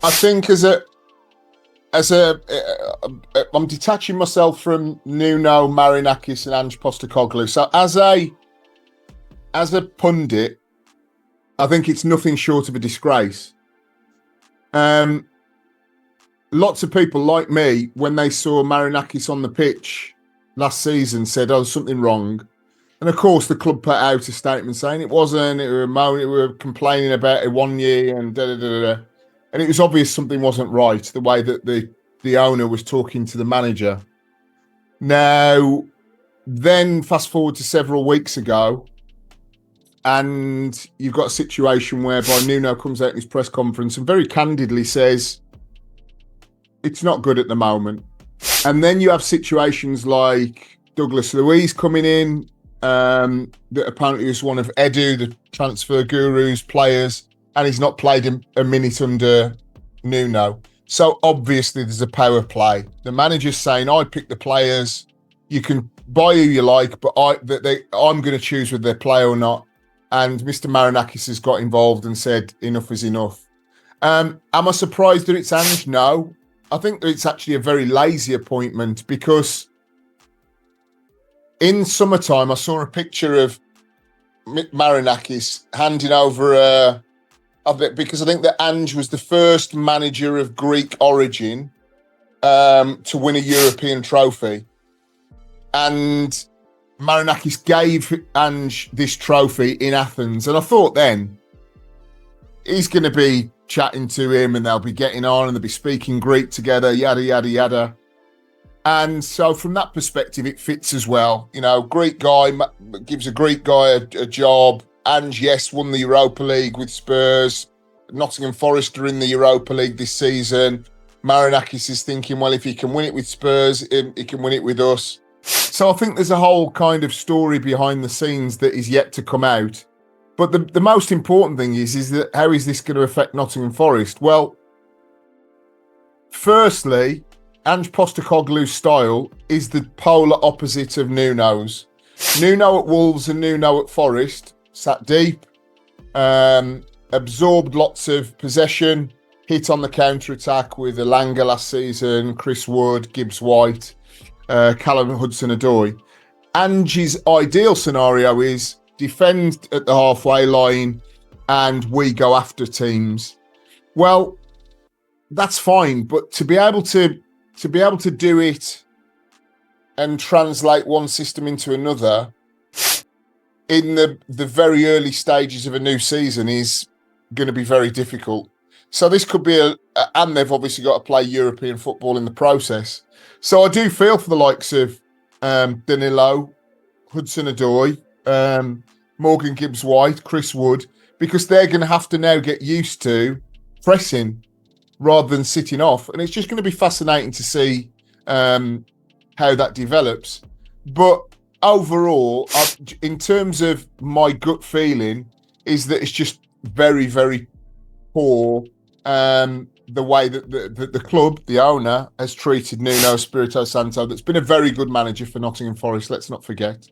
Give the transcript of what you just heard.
I think I'm detaching myself from Nuno, Marinakis, and Ange Postecoglou. So as a pundit, I think it's nothing short of a disgrace. Lots of people like me, when they saw Marinakis on the pitch last season, said, "Oh, there's something wrong." And of course, the club put out a statement saying it wasn't. It were moaning, it were complaining about it 1 year and da da da da. And it was obvious something wasn't right, the way that the owner was talking to the manager. Now, then fast forward to several weeks ago, and you've got a situation whereby Nuno comes out in his press conference and very candidly says, it's not good at the moment. And then you have situations like Douglas Luiz coming in, that apparently was one of Edu, the transfer guru's players, and he's not played a minute under Nuno. So obviously there's a power play. The manager's saying, I pick the players, you can buy who you like, but I'm going to choose whether they play or not. And Mr. Marinakis has got involved and said, enough is enough. Am I surprised that it's Ange? No. I think that it's actually a very lazy appointment, because in summertime, I saw a picture of Marinakis handing over because I think that Ange was the first manager of Greek origin to win a European trophy. And Marinakis gave Ange this trophy in Athens. And I thought then, he's going to be chatting to him and they'll be getting on and they'll be speaking Greek together, yada, yada, yada. And so from that perspective, it fits as well. You know, Greek guy gives a Greek guy a job. Ange, yes, won the Europa League with Spurs. Nottingham Forest are in the Europa League this season. Marinakis is thinking, well, if he can win it with Spurs, he can win it with us. So I think there's a whole kind of story behind the scenes that is yet to come out. But the most important thing is that how is this going to affect Nottingham Forest? Well, firstly, Ange Postecoglou's style is the polar opposite of Nuno's. Nuno at Wolves and Nuno at Forest sat deep, absorbed lots of possession, hit on the counter-attack with Elanga last season, Chris Wood, Gibbs White, Callum Hudson-Odoi. Ange's ideal scenario is defend at the halfway line and we go after teams. Well, that's fine, but to be able to do it and translate one system into another in the very early stages of a new season is going to be very difficult. So this could be and they've obviously got to play European football in the process. So I do feel for the likes of Danilo, Hudson-Odoi, Morgan Gibbs-White, Chris Wood, because they're going to have to now get used to pressing rather than sitting off. And it's just going to be fascinating to see how that develops. But overall, in terms of my gut feeling, is that it's just very, very poor the way that the club, the owner, has treated Nuno Espirito Santo, that's been a very good manager for Nottingham Forest, let's not forget.